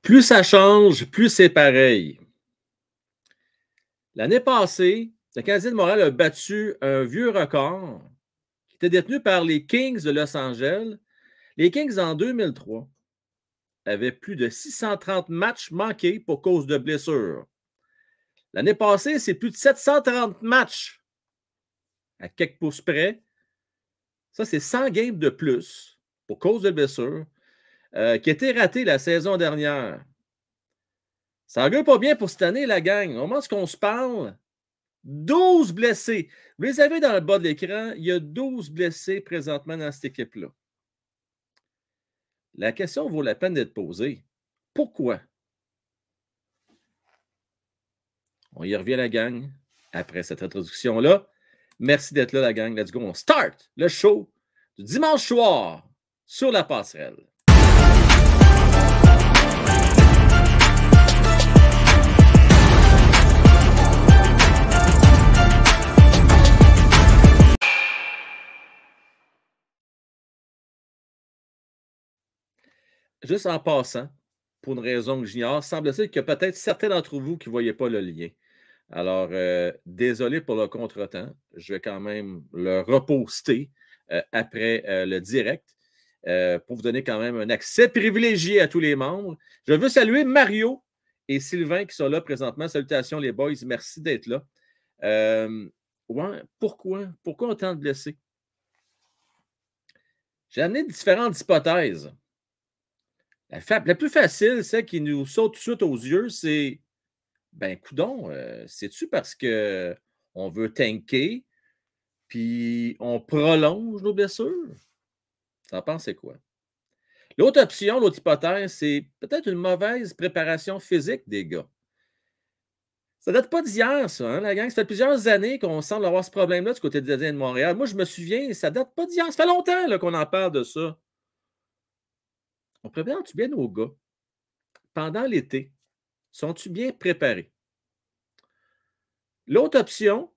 Plus ça change, plus c'est pareil. L'année passée, le Canadien de Montréal a battu un vieux record qui était détenu par les Kings de Los Angeles. Les Kings, en 2003, avaient plus de 630 matchs manqués pour cause de blessures. L'année passée, c'est plus de 730 matchs à quelques pouces près. Ça, c'est 100 games de plus pour cause de blessures qui étaient ratés la saison dernière. Ça n'augure pas bien pour cette année, la gang. Au moment où on se parle, 12 blessés. Vous les avez dans le bas de l'écran. Il y a 12 blessés présentement dans cette équipe-là. La question vaut la peine d'être posée. Pourquoi? On y revient, la gang, après cette introduction-là. Merci d'être là, la gang. Let's go. On start le show du dimanche soir sur la passerelle. Juste en passant, pour une raison que j'ignore, semble-t-il qu'il y a peut-être certains d'entre vous qui ne voyaient pas le lien. Alors, désolé pour le contretemps. Je vais quand même le reposter après le direct pour vous donner quand même un accès privilégié à tous les membres. Je veux saluer Mario et Sylvain qui sont là présentement. Salutations les boys, merci d'être là. Ouais, pourquoi autant de blessés? J'ai amené différentes hypothèses. La plus facile, celle qui nous saute tout de suite aux yeux, c'est ben, coudonc, c'est-tu parce qu'on veut tanker, puis on prolonge nos blessures? T'en penses quoi? L'autre option, l'autre hypothèse, c'est peut-être une mauvaise préparation physique des gars. Ça date pas d'hier, ça, hein, la gang? Ça fait plusieurs années qu'on semble avoir ce problème-là du côté des Canadiens de Montréal. Moi, je me souviens, ça date pas d'hier. Ça fait longtemps là, qu'on en parle de ça. On prépare-tu bien nos gars? Pendant l'été, sont-ils bien préparés? L'autre option,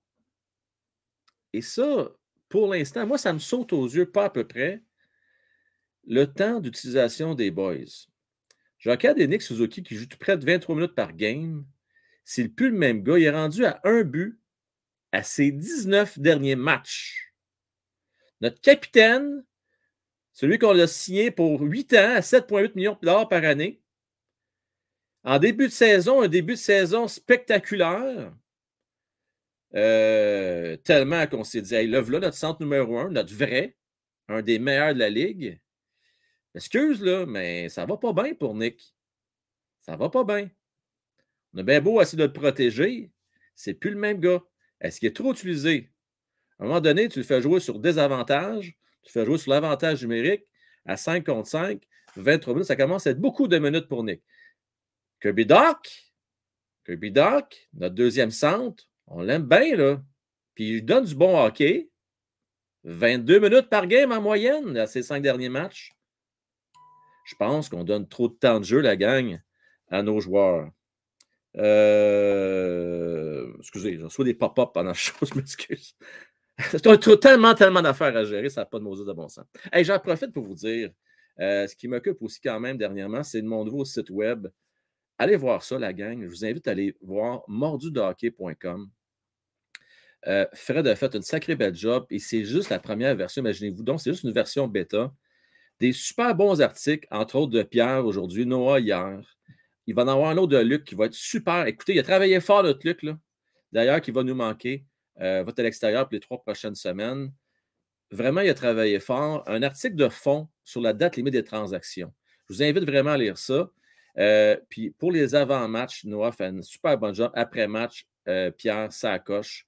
et ça, pour l'instant, moi, ça me saute aux yeux pas à peu près, le temps d'utilisation des boys. Je regarde Nick Suzuki qui joue tout près de 23 minutes par game. C'est plus le même gars. Il est rendu à un but à ses 19 derniers matchs. Notre capitaine, celui qu'on a signé pour 8 ans à 7,8 millions de dollars par année, en début de saison, un début de saison spectaculaire. Tellement qu'on s'est dit, hey, là, notre centre numéro 1, notre vrai, un des meilleurs de la ligue. Excuse, là, mais ça va pas bien pour Nick. Ça va pas bien. On a bien beau essayer de le protéger, c'est plus le même gars. Est-ce qu'il est trop utilisé? À un moment donné, tu le fais jouer sur désavantage, tu le fais jouer sur l'avantage numérique à 5 contre 5, 23 minutes, ça commence à être beaucoup de minutes pour Nick. Kirby Dach, notre deuxième centre, on l'aime bien, là. Puis il donne du bon hockey. 22 minutes par game en moyenne à ces 5 derniers matchs. Je pense qu'on donne trop de temps de jeu, la gang, à nos joueurs. Excusez, je reçois des pop-up pendant la chose, je m'excuse. C'est tellement d'affaires à gérer, ça n'a pas de Moses de bon sens. Hey, j'en profite pour vous dire, ce qui m'occupe aussi quand même dernièrement, c'est mon nouveau site web. Allez voir ça, la gang. Je vous invite à aller voir mordudehockey.com. Fred a fait une sacrée belle job et c'est juste la première version, imaginez-vous donc, c'est juste une version bêta. Des super bons articles, entre autres de Pierre aujourd'hui, Noah hier. Il va en avoir un autre de Luc qui va être super. Écoutez, il a travaillé fort, notre Luc, là. D'ailleurs, qui va nous manquer. Va être à l'extérieur pour les 3 prochaines semaines. Vraiment, il a travaillé fort. Un article de fond sur la date limite des transactions. Je vous invite vraiment à lire ça. Puis pour les avant-matchs, Noah fait un super bon job. Après-match, Pierre, ça coche.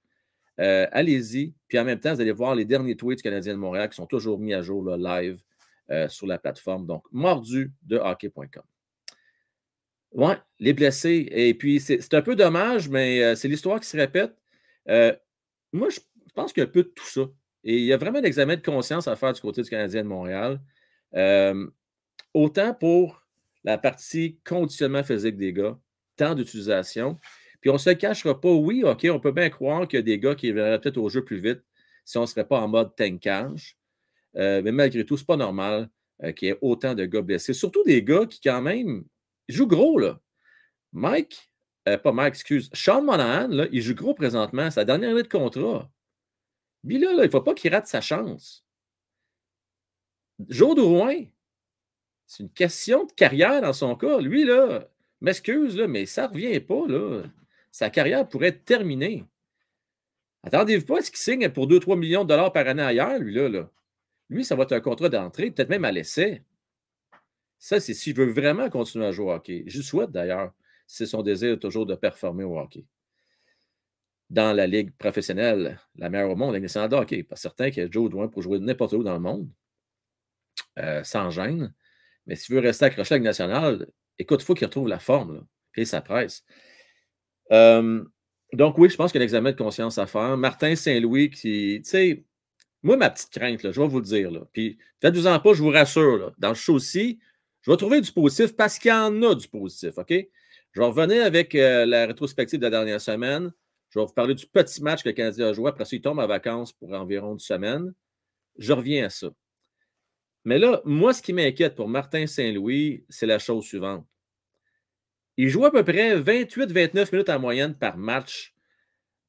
Allez-y. Puis en même temps, vous allez voir les derniers tweets du Canadien de Montréal qui sont toujours mis à jour là, live sur la plateforme. Donc, mordudehockey.com. Ouais, les blessés. Et puis, c'est un peu dommage, mais c'est l'histoire qui se répète. Moi, je pense qu'il y a un peu de tout ça. Et il y a vraiment un examen de conscience à faire du côté du Canadien de Montréal. Autant pour la partie conditionnement physique des gars, temps d'utilisation. Puis on ne se cachera pas, oui, OK, on peut bien croire qu'il y a des gars qui viendraient peut-être au jeu plus vite si on ne serait pas en mode tankage. Mais malgré tout, ce n'est pas normal qu'il y ait autant de gars blessés. Surtout des gars qui, quand même, Il joue gros, là. Pas Mike, excuse. Sean Monahan, là, il joue gros présentement. Sa dernière année de contrat. Lui, là, il ne faut pas qu'il rate sa chance. Joe Drouin, c'est une question de carrière dans son cas. Lui, là, m'excuse, là, mais ça ne revient pas, là. Sa carrière pourrait être terminée. Attendez-vous pas à ce qu'il signe pour 2-3 millions de dollars par année ailleurs, lui, là. Lui, ça va être un contrat d'entrée, peut-être même à l'essai. Ça, c'est s'il veut vraiment continuer à jouer au hockey. Je lui souhaite d'ailleurs, c'est son désir toujours de performer au hockey. Dans la ligue professionnelle, la meilleure au monde, la Ligue nationale de hockey. Pas certain qu'il y a Joe Drouin pour jouer n'importe où dans le monde, sans gêne. Mais s'il veut rester accroché à la Ligue nationale, écoute, il faut qu'il retrouve la forme, là, puis ça presse. Donc oui, je pense qu'il y a un examen de conscience à faire. Martin Saint-Louis qui, tu sais, moi, ma petite crainte, là, je vais vous le dire, là, puis faites-vous-en pas, je vous rassure, là, dans le show aussi, je vais trouver du positif parce qu'il y en a du positif, OK? Je vais revenir avec la rétrospective de la dernière semaine. Je vais vous parler du petit match que le Canadien a joué. Après ça, il tombe en vacances pour environ une semaine. Je reviens à ça. Mais là, moi, ce qui m'inquiète pour Martin Saint-Louis, c'est la chose suivante. Il joue à peu près 28-29 minutes en moyenne par match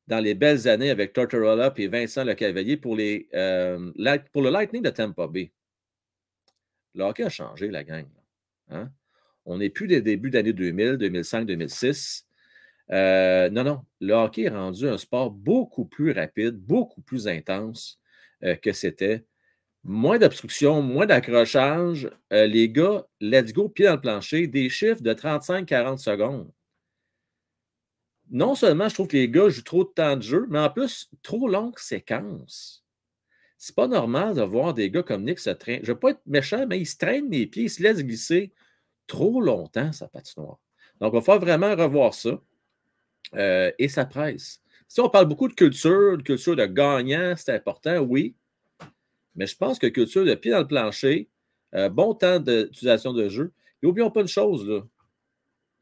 dans les belles années avec Tortorella et Vincent Lecavalier pour le Lightning de Tampa Bay. Le hockey a changé, la gang. Hein? On n'est plus des débuts d'année 2000, 2005, 2006. Non. Le hockey est rendu un sport beaucoup plus rapide, beaucoup plus intense que c'était. Moins d'obstruction, moins d'accrochage. Les gars, let's go, pied dans le plancher, des chiffres de 35-40 secondes. Non seulement je trouve que les gars jouent trop de temps de jeu, mais en plus, trop longues séquences. C'est pas normal de voir des gars comme Nick se traîner. Je ne veux pas être méchant, mais il se traîne les pieds, il se laisse glisser trop longtemps, sa patinoire. Donc, il va falloir vraiment revoir ça. Et ça presse. Si on parle beaucoup de culture de gagnant, c'est important, oui. Mais je pense que culture de pied dans le plancher, bon temps d'utilisation de jeu. Et n'oublions pas une chose, là.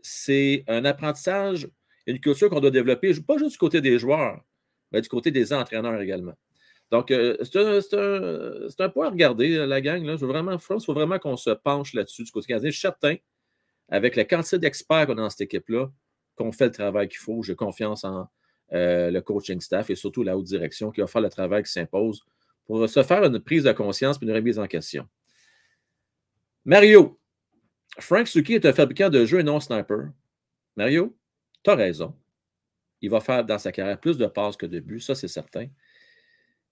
C'est un apprentissage, une culture qu'on doit développer, pas juste du côté des joueurs, mais du côté des entraîneurs également. Donc, c'est un point à regarder, la gang. Là. Je pense qu'il faut vraiment qu'on se penche là-dessus du côté canadien. Je suis certain, avec la quantité d'experts qu'on a dans cette équipe-là, qu'on fait le travail qu'il faut. J'ai confiance en le coaching staff et surtout la haute direction qui va faire le travail qui s'impose pour se faire une prise de conscience et une remise en question. Mario, Frank Suzuki est un fabricant de jeux et non sniper. Mario, tu as raison. Il va faire dans sa carrière plus de passes que de buts, ça c'est certain.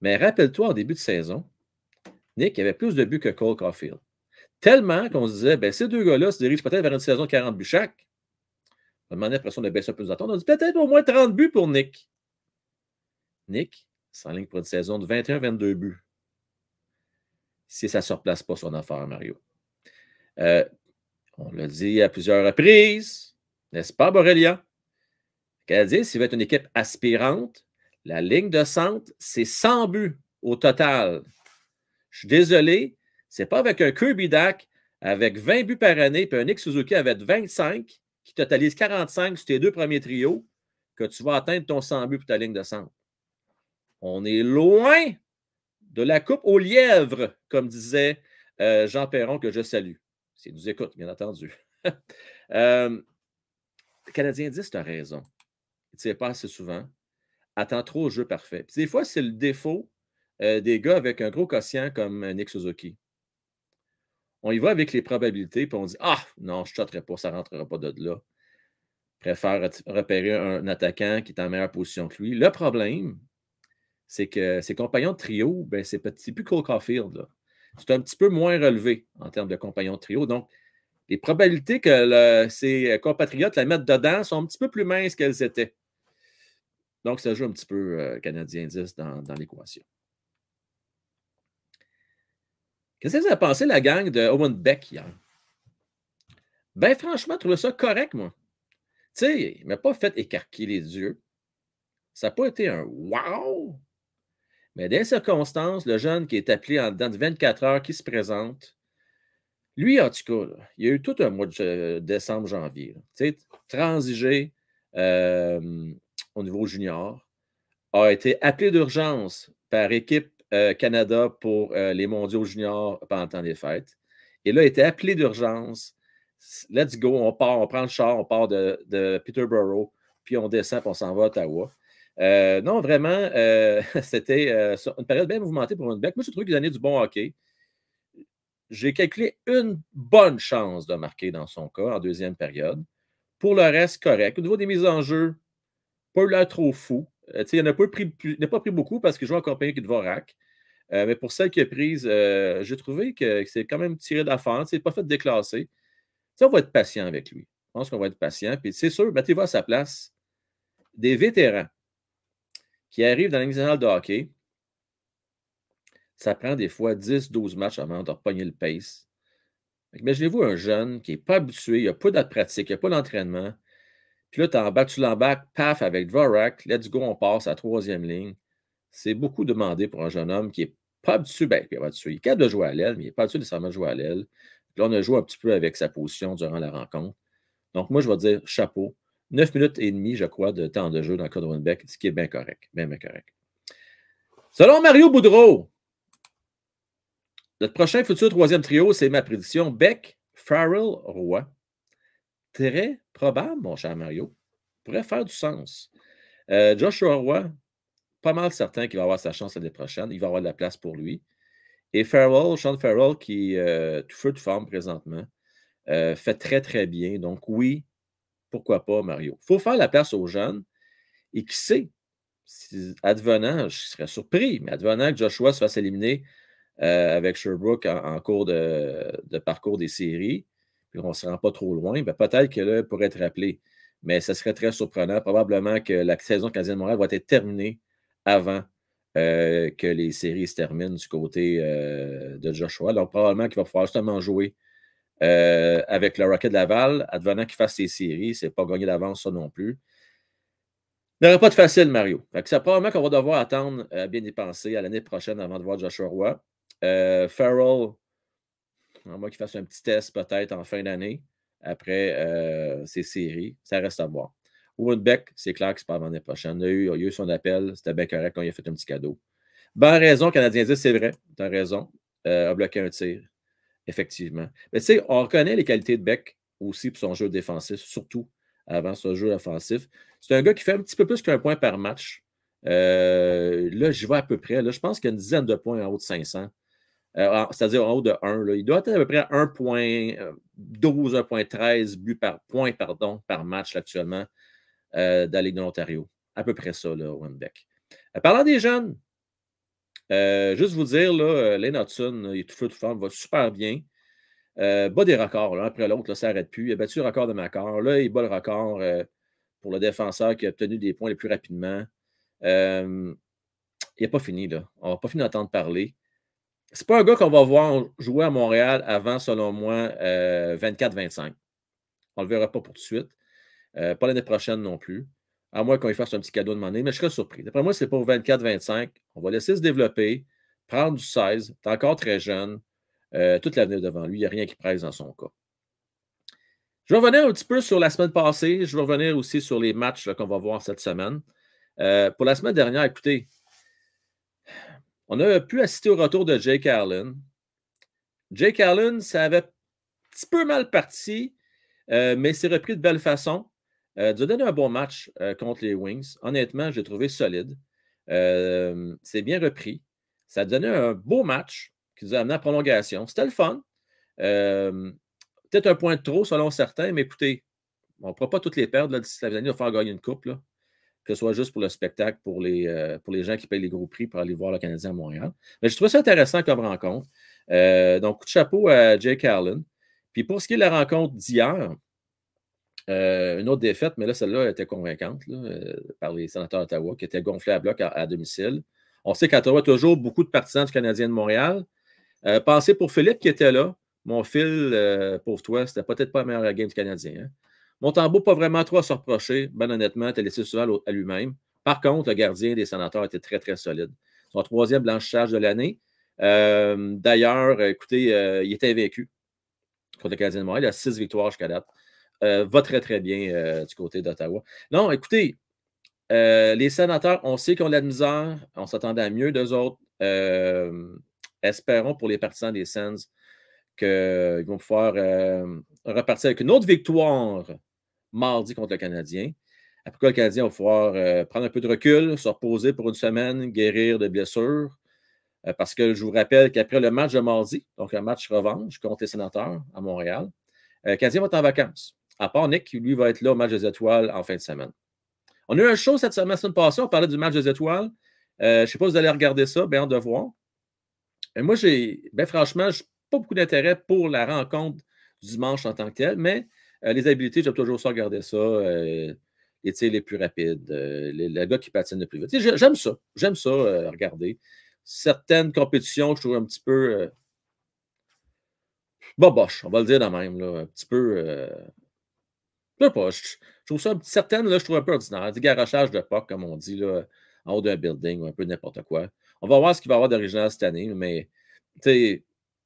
Mais rappelle-toi, en début de saison, Nick avait plus de buts que Cole Caulfield. Tellement qu'on se disait, ben, ces deux gars-là se dirigent peut-être vers une saison de 40 buts chaque. On a demandé l'impression de baisser un peu nos attentes. On a dit peut-être au moins 30 buts pour Nick. Nick s'enligne pour une saison de 21-22 buts. Si ça ne se replace pas son affaire, Mario. On l'a dit à plusieurs reprises, n'est-ce pas, Borrelia? Le Canadien, s'il va être une équipe aspirante, la ligne de centre, c'est 100 buts au total. Je suis désolé, c'est pas avec un Kirby Dach avec 20 buts par année puis un Nick Suzuki avec 25 qui totalise 45 sur tes deux premiers trios que tu vas atteindre ton 100 buts pour ta ligne de centre. On est loin de la coupe aux lièvres, comme disait Jean Perron, que je salue. S'il nous écoute, bien entendu. Le Canadien 10, tu as raison. Il ne tire pas assez souvent. Attend trop au jeu parfait. Puis des fois, c'est le défaut des gars avec un gros quotient comme Nick Suzuki. On y va avec les probabilités, puis on dit « Ah, non, je ne shotterai pas, ça ne rentrera pas de là. » Préfère repérer un attaquant qui est en meilleure position que lui. Le problème, c'est que ses compagnons de trio, ben, c'est plus Cole Caulfield. C'est un petit peu moins relevé en termes de compagnons de trio. Donc, les probabilités que ses compatriotes la mettent dedans sont un petit peu plus minces qu'elles étaient. Donc, ça joue un petit peu Canadien 10 dans l'équation. Qu'est-ce que vous avez pensé, la gang de Owen Beck hier? Ben, franchement, je trouvais ça correct, moi. Tu sais, il ne m'a pas fait écarquiller les yeux. Ça n'a pas été un wow! Mais dans les circonstances, le jeune qui est appelé en dedans de 24 heures, qui se présente, lui, en tout cas, là, il y a eu tout un mois de décembre, janvier. Tu sais, transigé au niveau junior, a été appelé d'urgence par Équipe Canada pour les mondiaux juniors pendant le temps des fêtes. Et là, a été appelé d'urgence Let's go, on part, on prend le char, on part de Peterborough, puis on descend, puis on s'en va à Ottawa. Non, vraiment, c'était une période bien mouvementée pour Winbeck. Moi, j'ai trouvé qu'il donnait du bon hockey. J'ai calculé une bonne chance de marquer dans son cas en deuxième période. Pour le reste, correct. Au niveau des mises en jeu, pas eu l'air trop fou. Il n'a pas pris beaucoup parce qu'il joue en compagnie de Dvorak. Mais pour celle qu'il a prise, j'ai trouvé que c'est quand même tiré d'affaire. C'est pas fait déclasser. On va être patient avec lui. Je pense qu'on va être patient. Puis c'est sûr, mettez-vous à sa place. Des vétérans qui arrivent dans la Ligue nationale de hockey, ça prend des fois 10-12 matchs avant de repogner le pace. Imaginez-vous un jeune qui n'est pas habitué, il n'a pas de pratique, il n'a pas d'entraînement. Puis là, tu l'embarques, paf, avec Dvorak, let's go, on passe à la troisième ligne. C'est beaucoup demandé pour un jeune homme qui n'est pas habitué, il est capable de jouer à l'aile, mais il n'est pas habitué nécessairement de jouer à l'aile. Là, on a joué un petit peu avec sa position durant la rencontre. Donc, moi, je vais dire chapeau. 9 minutes et demie, je crois, de temps de jeu dans le cas de Winbeck, ce qui est bien correct. Bien correct. Selon Mario Boudreau, notre prochain futur troisième trio, c'est ma prédiction. Beck, Farrell, Roy. Très probable, mon cher Mario. Pourrait faire du sens. Joshua Roy, pas mal certain qu'il va avoir sa chance l'année prochaine. Il va avoir de la place pour lui. Et Farrell, Sean Farrell, qui est tout feu de forme présentement, fait très, très bien. Donc, oui, pourquoi pas, Mario. Il faut faire la place aux jeunes. Et qui sait, advenant, je serais surpris, mais advenant que Joshua se fasse éliminer avec Sherbrooke en cours de parcours des séries, puis on ne se rend pas trop loin, ben peut-être que là, il pourrait être rappelé. Mais ça serait très surprenant. Probablement que la saison canadienne de Montréal va être terminée avant que les séries se terminent du côté de Joshua. Donc, probablement qu'il va pouvoir justement jouer avec le Rocket de Laval, advenant qu'il fasse ses séries. C'est pas gagné d'avance, ça non plus. Il n'y aura pas de facile, Mario. C'est probablement qu'on va devoir attendre à bien y penser à l'année prochaine avant de voir Joshua Roy. Farrell, à moins qu'il fasse un petit test peut-être en fin d'année, après ses séries, ça reste à voir. Woodbeck, c'est clair que c'est pas avant l'année prochaine. Il a eu son appel, c'était bien correct quand il a fait un petit cadeau. Bonne raison, Canadien dit, c'est vrai, tu as raison. A bloqué un tir, effectivement. Mais tu sais, on reconnaît les qualités de Beck aussi pour son jeu défensif, surtout avant son jeu offensif. C'est un gars qui fait un petit peu plus qu'un point par match. Là, j'y vais à peu près. Là, je pense qu'il y a une dizaine de points en haut de 500. C'est-à-dire en haut de 1. Là. Il doit être à peu près 1,12, 1,13 buts par point par match là, actuellement dans la Ligue de l'Ontario. À peu près ça, là, Winbeck. Parlant des jeunes, juste vous dire, là, Lane Hudson, il est tout feu, tout femme, va super bien. Bat des records, l'un après l'autre, ça n'arrête plus. Il a battu le record de Macor. Là, il bat le record pour le défenseur qui a obtenu des points les plus rapidement. Il n'est pas fini, là. On n'a pas fini d'entendre parler. C'est pas un gars qu'on va voir jouer à Montréal avant, selon moi, 24-25. On ne le verra pas pour tout de suite. Pas l'année prochaine non plus. À moins qu'on lui fasse un petit cadeau de monnaie, mais je serais surpris. D'après moi, c'est pour 24-25. On va laisser se développer, prendre du 16. Tu es encore très jeune. Toute l'avenir devant lui. Il n'y a rien qui presse dans son cas. Je vais revenir un petit peu sur la semaine passée. Je vais revenir aussi sur les matchs qu'on va voir cette semaine. Pour la semaine dernière, écoutez, on a pu assister au retour de Jake Allen. Jake Allen, ça avait un petit peu mal parti, mais s'est repris de belle façon. Il a donné un bon match contre les Wings. Honnêtement, je l'ai trouvé solide. C'est bien repris. Ça a donné un beau match qui nous a amené à prolongation. C'était le fun. Peut-être un point de trop selon certains, mais écoutez, on ne pourra pas toutes les perdre d'ici la année. On va faire gagner une coupe, là, que ce soit juste pour le spectacle, pour les gens qui payent les gros prix pour aller voir le Canadien à Montréal. Mais je trouve ça intéressant comme rencontre. Donc, coup de chapeau à Jake Allen. Puis pour ce qui est de la rencontre d'hier, une autre défaite, mais là, celle-là était convaincante là, par les sénateurs d'Ottawa qui étaient gonflés à bloc à domicile. On sait qu'à Ottawa, toujours beaucoup de partisans du Canadien de Montréal. Pensez pour Philippe qui était là. Mon Phil, pauvre toi, c'était peut-être pas la meilleure game du Canadien. Hein? Montembeault, pas vraiment trop à se reprocher. Ben honnêtement, tu as laissé souvent à lui-même. Par contre, le gardien des sénateurs était très, très solide. Son troisième blanchissage de l'année. D'ailleurs, écoutez, il était invaincu contre le Canadien de Montréal. Il a 6 victoires jusqu'à date. Va très, très bien du côté d'Ottawa. Non, écoutez, les sénateurs, on sait qu'ils ont de la misère. On s'attendait à mieux d'eux autres. Espérons pour les partisans des Sens qu'ils vont pouvoir repartir avec une autre victoire mardi contre le Canadien. Après, le Canadien va pouvoir prendre un peu de recul, se reposer pour une semaine, guérir de blessures. Parce que je vous rappelle qu'après le match de mardi, donc un match revanche contre les Sénateurs à Montréal, le Canadien va être en vacances. À part Nick, qui lui va être là au match des Étoiles en fin de semaine. On a eu un show cette semaine passée, on parlait du match des Étoiles. Je ne sais pas si vous allez regarder ça, bien hâte de voir. Et moi, franchement, je n'ai pas beaucoup d'intérêt pour la rencontre du dimanche en tant que tel, mais les habiletés, j'aime toujours ça regarder ça. Les tirs les plus rapides, le gars qui patine le plus vite. J'aime ça. J'aime ça, regarder. Certaines compétitions, je trouve un petit peu boboche, on va le dire de même. Là, un petit peu. Je sais pas, je trouve ça, certaines, là, je trouve un peu ordinaire. Des garochages de POC, comme on dit, là, en haut d'un building ou un peu n'importe quoi. On va voir ce qu'il va y avoir d'original cette année, mais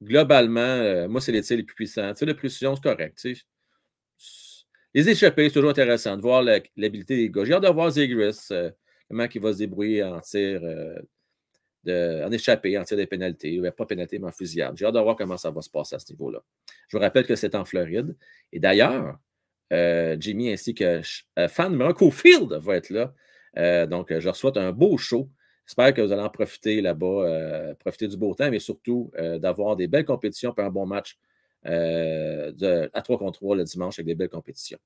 globalement, moi, c'est les tirs les plus puissants. La précision, c'est correct. Les échappées, c'est toujours intéressant de voir l'habilité des gars. J'ai hâte de voir Zegras, comment il va se débrouiller en tir, en échappée, en tir des pénalités. Pas pénalité, mais en fusillade. J'ai hâte de voir comment ça va se passer à ce niveau-là. Je vous rappelle que c'est en Floride. Et d'ailleurs, Jimmy ainsi que fan numéro Cofield va être là. Donc, je leur souhaite un beau show. J'espère que vous allez en profiter là-bas, profiter du beau temps, mais surtout d'avoir des belles compétitions et un bon match à 3 contre 3 le dimanche avec des belles compétitions.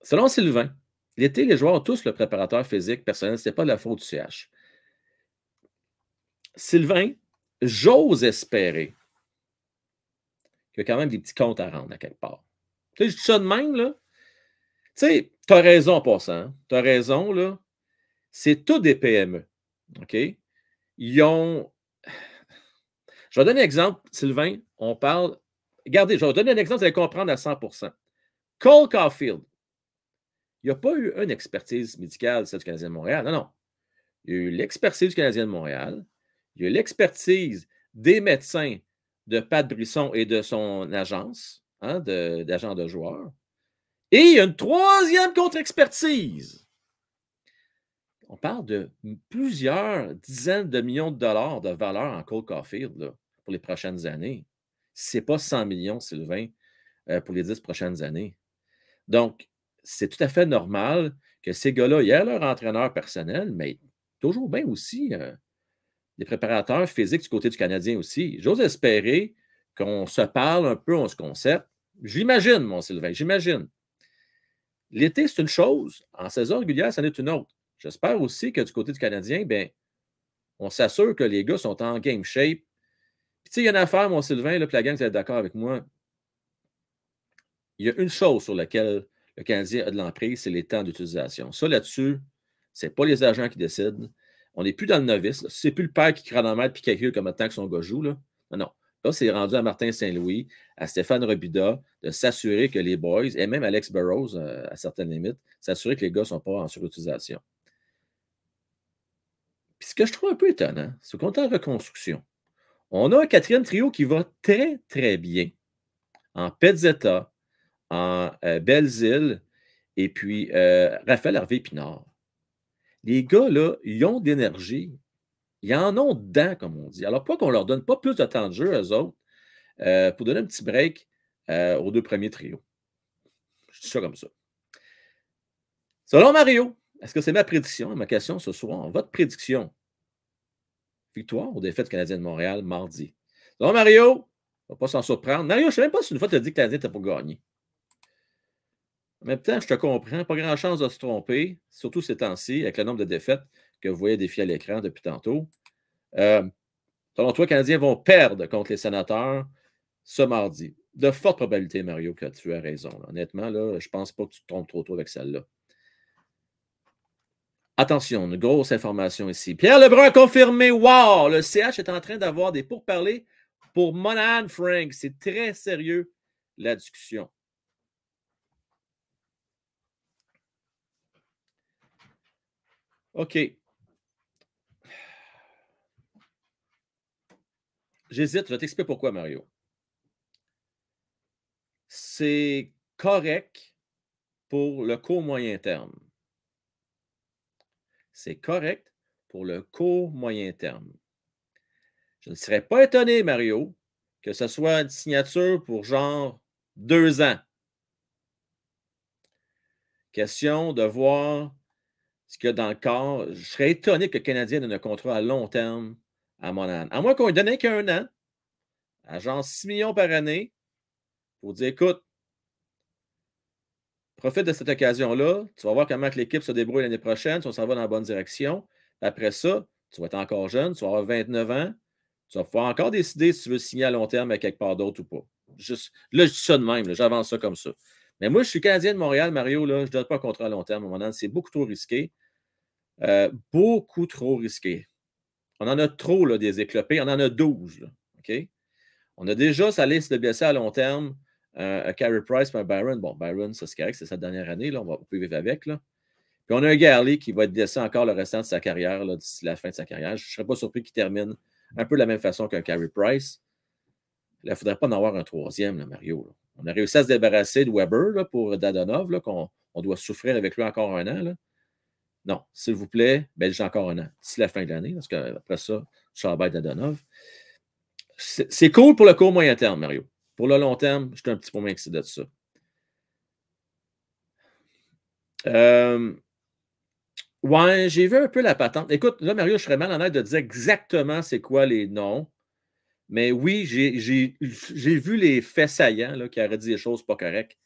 Selon Sylvain, l'été, les joueurs ont tous le préparateur physique personnel. Ce n'est pas de la faute du CH. Sylvain, j'ose espérer qu'il y a quand même des petits comptes à rendre à quelque part. Tu sais, je dis ça de même, là. Tu sais, tu as raison en passant. Tu as raison, là. C'est tout des PME. OK? Ils ont. Je vais donner un exemple, Sylvain. On parle. Regardez, je vais vous donner un exemple, vous allez comprendre à 100%. Cole Caulfield. Il n'y a pas eu une expertise médicale, celle du Canadien de Montréal. Non, non. Il y a eu l'expertise du Canadien de Montréal. Il y a eu l'expertise des médecins de Pat Brisson et de son agence, hein, d'agent de joueurs. Et il y a une troisième contre-expertise. On parle de plusieurs dizaines de millions de dollars de valeur en Cole Caulfield là, pour les prochaines années. Ce n'est pas 100 millions, Sylvain, pour les 10 prochaines années. Donc, c'est tout à fait normal que ces gars-là, ils aient leur entraîneur personnel, mais toujours bien aussi des préparateurs physiques du côté du Canadien aussi. J'ose espérer qu'on se parle un peu, on se concerte. J'imagine, mon Sylvain, j'imagine. L'été, c'est une chose. En saison régulière, c'en est une autre. J'espère aussi que du côté du Canadien, bien, on s'assure que les gars sont en game shape. Puis, tu sais, il y a une affaire, mon Sylvain, là, puis la gang, vous êtes d'accord avec moi. Il y a une chose sur laquelle le Canadien a de l'emprise, c'est les temps d'utilisation. Ça, là-dessus, ce n'est pas les agents qui décident. On n'est plus dans le novice. Ce n'est plus le père qui chronomètre et qui calcule comme temps que son gars joue. Là. Non, non. Là, c'est rendu à Martin Saint-Louis, à Stéphane Robida, de s'assurer que les boys, et même Alex Burrows, à certaines limites, s'assurer que les gars ne sont pas en surutilisation. Puis ce que je trouve un peu étonnant, c'est qu'on est en reconstruction. On a un quatrième trio qui va très, très bien en Pezzetta, en Belzile, et puis Raphaël Harvey-Pinard. Les gars, là, ils ont de l'énergie. Ils en ont dedans, comme on dit. Alors, pas qu'on leur donne pas plus de temps de jeu, eux autres, pour donner un petit break aux deux premiers trios. Je dis ça comme ça. Selon Mario, est-ce que c'est ma prédiction? Ma question ce soir, votre prédiction. Victoire ou défaite canadienne de Montréal mardi. Selon Mario, on ne va pas s'en surprendre. Mario, je ne sais même pas si une fois tu as dit que le Canadien n'était pas gagné. En même temps, je te comprends. Pas grand chance de se tromper, surtout ces temps-ci, avec le nombre de défaites que vous voyez défiler à l'écran depuis tantôt. Selon toi, les Canadiens vont perdre contre les Sénateurs ce mardi. De fortes probabilités, Mario, que tu as raison. Là. Honnêtement, là, je ne pense pas que tu te trompes trop tôt avec celle-là. Attention, une grosse information ici. Pierre Lebrun a confirmé, wow, le CH est en train d'avoir des pourparlers pour Monahan Frank. C'est très sérieux, la discussion. OK. J'hésite, je vais t'expliquer pourquoi, Mario. C'est correct pour le court moyen terme. C'est correct pour le court moyen terme. Je ne serais pas étonné, Mario, que ce soit une signature pour genre 2 ans. Question de voir ce qu'il y a dans le corps. Je serais étonné que le Canadien donne un contrat à long terme à Monahan. À moins qu'on lui donne qu'un an, à genre 6 millions par année, pour dire, écoute, profite de cette occasion-là, tu vas voir comment l'équipe se débrouille l'année prochaine, si on s'en va dans la bonne direction. Après ça, tu vas être encore jeune, tu vas avoir 29 ans, tu vas pouvoir encore décider si tu veux signer à long terme avec quelque part d'autre ou pas. Là, je dis ça de même, j'avance ça comme ça. Mais moi, je suis Canadien de Montréal, Mario, là, je ne donne pas un contrat à long terme à Monahan. C'est beaucoup trop risqué. Beaucoup trop risqué. On en a trop, là, des éclopés. On en a 12. Là, OK? On a déjà sa liste de blessés à long terme. Un Carey Price et un Byron. Bon, Byron, ça c'est correct, c'est sa dernière année. Là, on peut vivre avec. Là. Puis on a un Garley qui va être blessé encore le restant de sa carrière, d'ici la fin de sa carrière. Je ne serais pas surpris qu'il termine un peu de la même façon qu'un Carey Price. Là, il ne faudrait pas en avoir un troisième, là, Mario. Là. On a réussi à se débarrasser de Weber là, pour Dadonov, là, qu'on doit souffrir avec lui encore un an. Là. Non, s'il vous plaît, ben, j'ai encore un an, d'ici la fin de l'année, parce qu'après ça, Chabot Dadonov. C'est cool pour le court moyen terme, Mario. Pour le long terme, je suis un petit peu moins excité de ça. Ouais, j'ai vu un peu la patente. Écoute, là, Mario, je serais mal honnête de dire exactement c'est quoi les noms. Mais oui, j'ai vu les faits saillants là, qui auraient dit des choses pas correctes.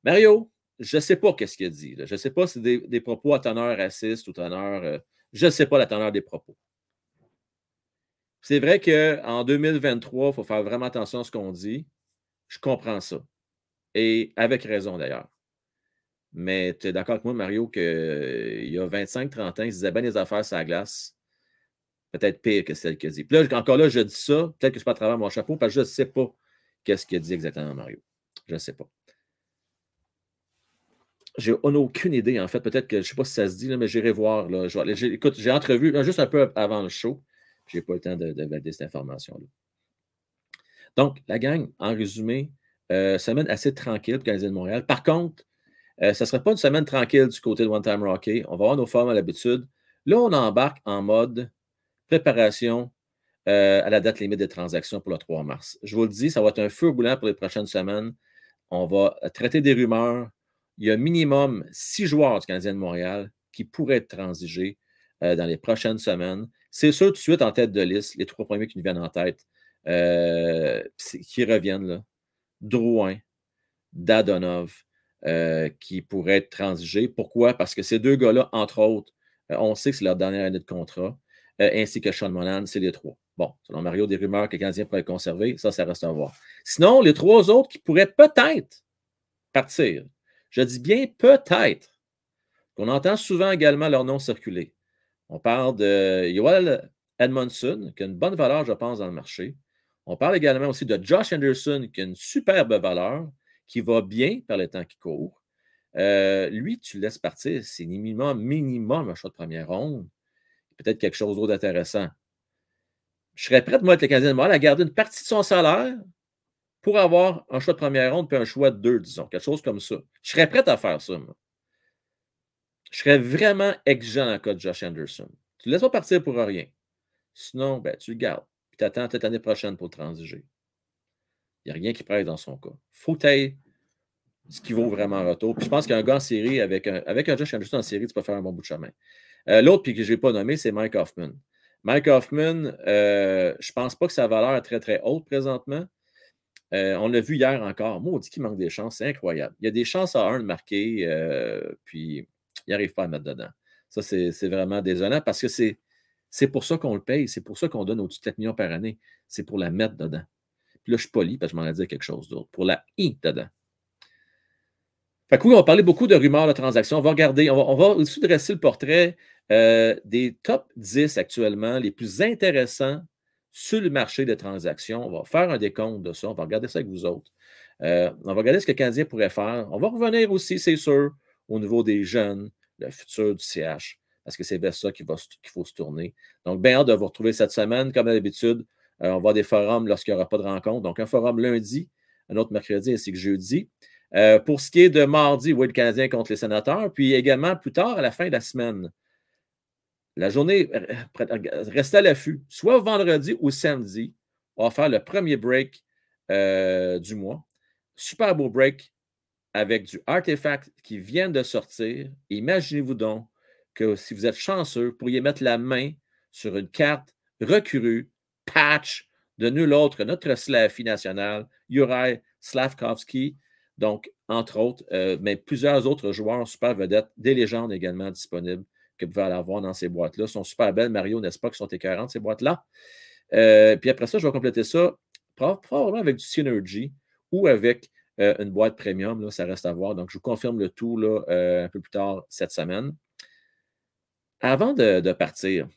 Mario, je ne sais pas qu'est-ce qu'il a dit. Là. Je ne sais pas si c'est des propos à teneur raciste ou teneur. Je ne sais pas la teneur des propos. C'est vrai qu'en 2023, il faut faire vraiment attention à ce qu'on dit. Je comprends ça. Et avec raison d'ailleurs. Mais tu es d'accord avec moi, Mario, qu'il y a 25-30 ans, il se disait bien des affaires sur la glace. Peut-être pire que celle qu'il a dit. Puis là, encore là, je dis ça. Peut-être que je peux à travers mon chapeau parce que je ne sais pas qu'est-ce qu'il a dit exactement, Mario. Je ne sais pas. J'ai aucune idée, en fait. Peut-être que je ne sais pas si ça se dit, là, mais j'irai voir. Là. Écoute, j'ai entrevu juste un peu avant le show. Je n'ai pas eu le temps de valider cette information-là. Donc, la gang, en résumé, semaine assez tranquille pour le Canadien de Montréal. Par contre, ça ne serait pas une semaine tranquille du côté de One Time Rocket. On va avoir nos formes à l'habitude. Là, on embarque en mode préparation à la date limite des transactions pour le 3 mars. Je vous le dis, ça va être un feu boulant pour les prochaines semaines. On va traiter des rumeurs. Il y a minimum 6 joueurs du Canadien de Montréal qui pourraient être transigés dans les prochaines semaines. C'est sûr, tout de suite, en tête de liste, les 3 premiers qui nous viennent en tête, qui reviennent, là. Drouin, Dadonov, qui pourraient être transigés. Pourquoi? Parce que ces deux gars-là, entre autres, on sait que c'est leur dernière année de contrat, ainsi que Sean Monahan, c'est les 3. Bon, selon Mario, des rumeurs que les Canadiens pourraient conserver, ça reste à voir. Sinon, les 3 autres qui pourraient peut-être partir, je dis bien peut-être, qu'on entend souvent également leur nom circuler. On parle de Joel Edmondson, qui a une bonne valeur, je pense, dans le marché. On parle également aussi de Josh Anderson, qui a une superbe valeur, qui va bien par le temps qui court. Lui, tu le laisses partir, c'est minimum un choix de première ronde. Peut-être quelque chose d'autre d'intéressant. Je serais prêt, moi, avec le Canadien de Montréal, à garder une partie de son salaire pour avoir un choix de première ronde puis un choix de 2, disons. Quelque chose comme ça. Je serais prêt à faire ça, moi. Je serais vraiment exigeant dans le cas de Josh Anderson. Tu ne laisses pas partir pour rien. Sinon, ben, tu le gardes. Puis tu attends peut-être l'année prochaine pour le transiger. Il n'y a rien qui presse dans son cas. Il faut que tu aies ce qui vaut vraiment en retour. Puis je pense qu'un gars en série, avec un Josh Anderson en série, tu peux faire un bon bout de chemin. L'autre, puis que je n'ai pas nommé, c'est Mike Hoffman. Mike Hoffman, je ne pense pas que sa valeur est très, très haute présentement. On l'a vu hier encore. Moi, on dit qu'il manque des chances. C'est incroyable. Il y a des chances à 1 de marquer, puis il n'arrive pas à mettre dedans. Ça, c'est vraiment désolant parce que c'est pour ça qu'on le paye. C'est pour ça qu'on donne au-dessus de 4 millions par année. C'est pour la mettre dedans. Puis là, je suis poli parce que je m'en ai dit quelque chose d'autre. Pour la I dedans. Fait que oui, on va parler beaucoup de rumeurs de transactions. On va regarder, on va aussi dresser le portrait des top 10 actuellement, les plus intéressants sur le marché des transactions. On va faire un décompte de ça. On va regarder ça avec vous autres. On va regarder ce que le Canadien pourrait faire. On va revenir aussi, c'est sûr, au niveau des jeunes, le futur du CH, parce que c'est vers ça qu'il faut se tourner. Donc, bien hâte de vous retrouver cette semaine. Comme d'habitude, on va avoir des forums lorsqu'il n'y aura pas de rencontre. Donc, un forum lundi, un autre mercredi ainsi que jeudi. Pour ce qui est de mardi, oui, le Canadien contre les Sénateurs, puis également plus tard, à la fin de la semaine, La journée, restez à l'affût. Soit vendredi ou samedi, on va faire le premier break du mois. Super beau break avec du Artefact qui vient de sortir. Imaginez-vous donc que si vous êtes chanceux, vous pourriez mettre la main sur une carte recrue, patch, de nul autre que notre Slavi national, Juraj Slafkovský. Donc, entre autres, mais plusieurs autres joueurs super vedettes, des légendes également disponibles que vous pouvez aller voir dans ces boîtes-là. Elles sont super belles, Mario, n'est-ce pas, qui sont écœurantes, ces boîtes-là. Puis après ça, je vais compléter ça probablement avec du Synergy ou avec une boîte premium, là, ça reste à voir. Donc, je vous confirme le tout là, un peu plus tard cette semaine. Avant de partir,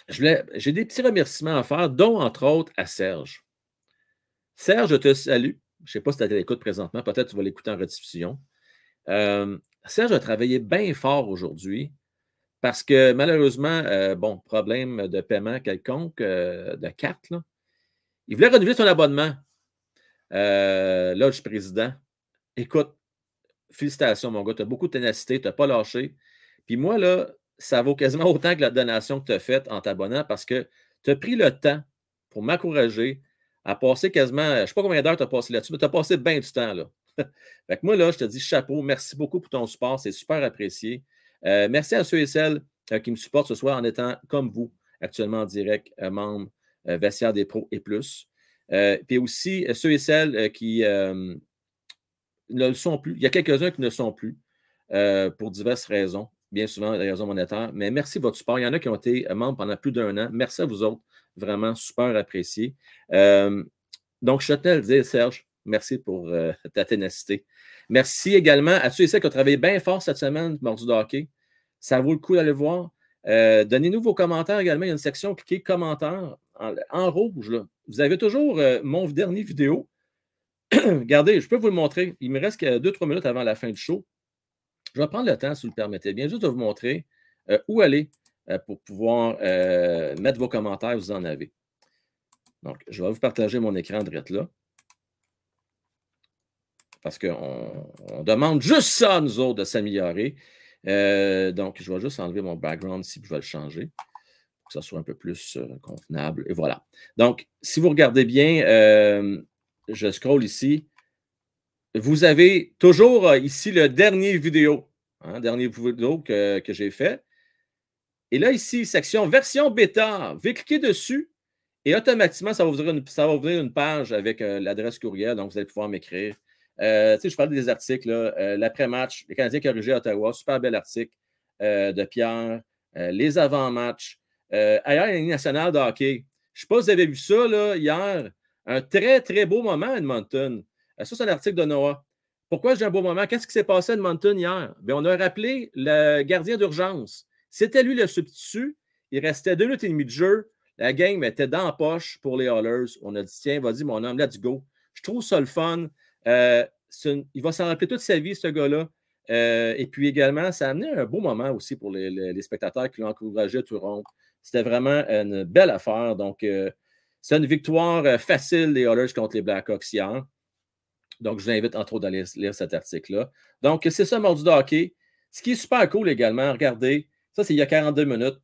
j'ai des petits remerciements à faire, dont entre autres à Serge. Serge, je te salue. Je ne sais pas si tu as l'écoute présentement, peut-être que tu vas l'écouter en rediffusion. Serge a travaillé bien fort aujourd'hui parce que malheureusement, bon, problème de paiement quelconque, de carte, là. Il voulait renouveler son abonnement. Là, je suis président. Écoute, félicitations, mon gars. Tu as beaucoup de ténacité, tu n'as pas lâché. Puis moi, là, ça vaut quasiment autant que la donation que tu as faite en t'abonnant parce que tu as pris le temps pour m'encourager à passer quasiment, je ne sais pas combien d'heures tu as passé là-dessus, mais tu as passé bien du temps, là. Fait que moi, là, je te dis chapeau, merci beaucoup pour ton support, c'est super apprécié. Merci à ceux et celles qui me supportent ce soir en étant comme vous, actuellement en direct, membre Vestiaire des Pros et plus. Puis aussi, ceux et celles qui ne le sont plus. Il y a quelques-uns qui ne le sont plus pour diverses raisons, bien souvent des raisons monétaires. Mais merci de votre support. Il y en a qui ont été membres pendant plus d'un an. Merci à vous autres. Vraiment super apprécié. Donc, je tenais à le dire, Serge, merci pour ta ténacité. Merci également à ceux et celles qui ont travaillé bien fort cette semaine, Mordu de hockey. Ça vaut le coup d'aller voir. Donnez-nous vos commentaires également. Il y a une section cliquez commentaires en rouge. Là. Vous avez toujours mon dernier vidéo. Regardez, je peux vous le montrer. Il me reste que 2-3 minutes avant la fin du show. Je vais prendre le temps, si vous le permettez bien, juste de vous montrer où aller pour pouvoir mettre vos commentaires, vous en avez. Donc, je vais vous partager mon écran direct là. Parce qu'on demande juste ça, nous autres, de s'améliorer. Donc, je vais juste enlever mon background ici, puis je vais le changer pour que ça soit un peu plus convenable. Et voilà. Donc, si vous regardez bien, je scroll ici. Vous avez toujours ici le dernier vidéo. Hein, dernier vidéo que j'ai fait. Et là, ici, section version bêta. Vous pouvez cliquer dessus et automatiquement, ça va ouvrir une page avec l'adresse courriel. Donc, vous allez pouvoir m'écrire. Je parle des articles. L'après-match, les Canadiens corrigés à Ottawa, super bel article de Pierre. Les avant-matchs. Ailleurs, la Ligue nationale de hockey. Je ne sais pas si vous avez vu ça là, hier. Un très, très beau moment à Edmonton. Ça, c'est un article de Noah. Pourquoi j'ai un beau moment? Qu'est-ce qui s'est passé à Edmonton hier? Bien, on a rappelé le gardien d'urgence. C'était lui le substitut. Il restait 2 minutes et demie de jeu. La game était dans la poche pour les Oilers. On a dit, tiens, vas-y, mon homme, let's go. Je trouve ça le fun. Il va s'en rappeler toute sa vie, ce gars-là. Et puis également, ça a amené un beau moment aussi pour les spectateurs qui l'ont encouragé à tout rompre. C'était vraiment une belle affaire. Donc, c'est une victoire facile des Oilers contre les Blackhawks hier. Donc, je vous invite entre autres à lire cet article-là. Donc, c'est ça, Mordu de hockey. Ce qui est super cool également, regardez, ça, c'est il y a 42 minutes.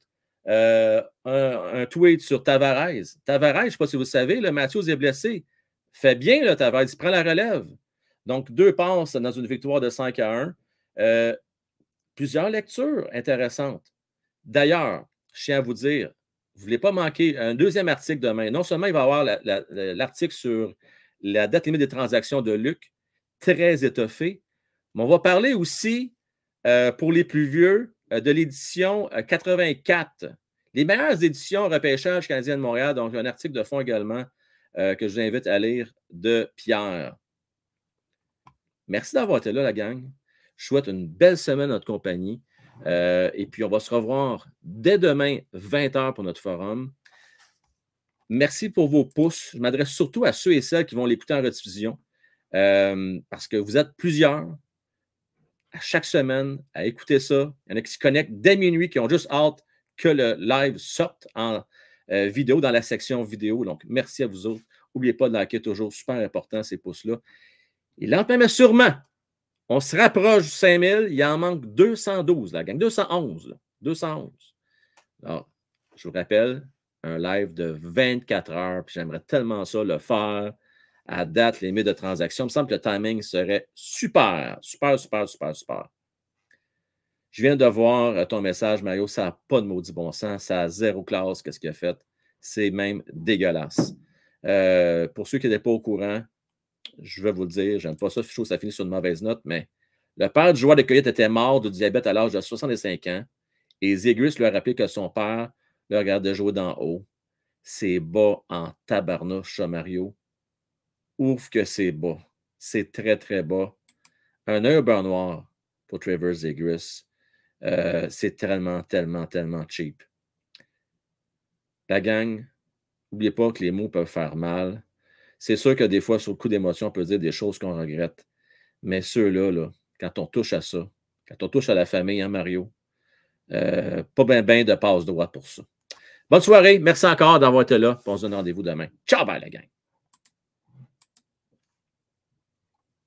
Un tweet sur Tavares. Tavares, je ne sais pas si vous le savez, le Matthews est blessé. Fait bien, là, Tavares, il prend la relève. Donc, 2 passes dans une victoire de 5-1. Plusieurs lectures intéressantes. D'ailleurs, je tiens à vous dire, vous ne voulez pas manquer un deuxième article demain. Non seulement il va y avoir l'article sur la date limite des transactions de Luc, très étoffé, mais on va parler aussi, pour les plus vieux, de l'édition 84. Les meilleures éditions repêchage canadien de Montréal, donc un article de fond également que je vous invite à lire de Pierre. Merci d'avoir été là, la gang. Je souhaite une belle semaine à notre compagnie. Et puis, on va se revoir dès demain, 20h pour notre forum. Merci pour vos pouces. Je m'adresse surtout à ceux et celles qui vont l'écouter en rediffusion parce que vous êtes plusieurs à chaque semaine à écouter ça. Il y en a qui se connectent dès minuit, qui ont juste hâte que le live sorte en vidéo dans la section vidéo. Donc, merci à vous autres. N'oubliez pas de liker toujours, super important ces pouces-là. Et lentement, mais sûrement, on se rapproche du 5000. Il en manque 212, la gang. 211. Là. 211. Alors, je vous rappelle, un live de 24 heures, puis j'aimerais tellement ça le faire à date limite de transaction. Il me semble que le timing serait super, super, super, super, super. Je viens de voir ton message, Mario. Ça n'a pas de maudit bon sens. Ça a zéro classe, qu'est-ce qu'il a fait. C'est même dégueulasse. Pour ceux qui n'étaient pas au courant, je vais vous le dire, j'aime pas ça, je trouve que ça finit sur une mauvaise note, mais le père du joueur de cueillette était mort de diabète à l'âge de 65 ans et Zegris lui a rappelé que son père le regardait jouer d'en haut. C'est bas en tabarnouche, ça, Mario. Ouf que c'est bas. C'est très, très bas. Un œil au beurre noir pour Trevor Zegris. C'est tellement, tellement, tellement cheap. La gang, n'oubliez pas que les mots peuvent faire mal. C'est sûr que des fois, sur le coup d'émotion, on peut dire des choses qu'on regrette. Mais ceux-là, là, quand on touche à ça, quand on touche à la famille, hein, Mario, pas bien ben de passe droite pour ça. Bonne soirée. Merci encore d'avoir été là. On se donne rendez-vous demain. Ciao, bye, la gang.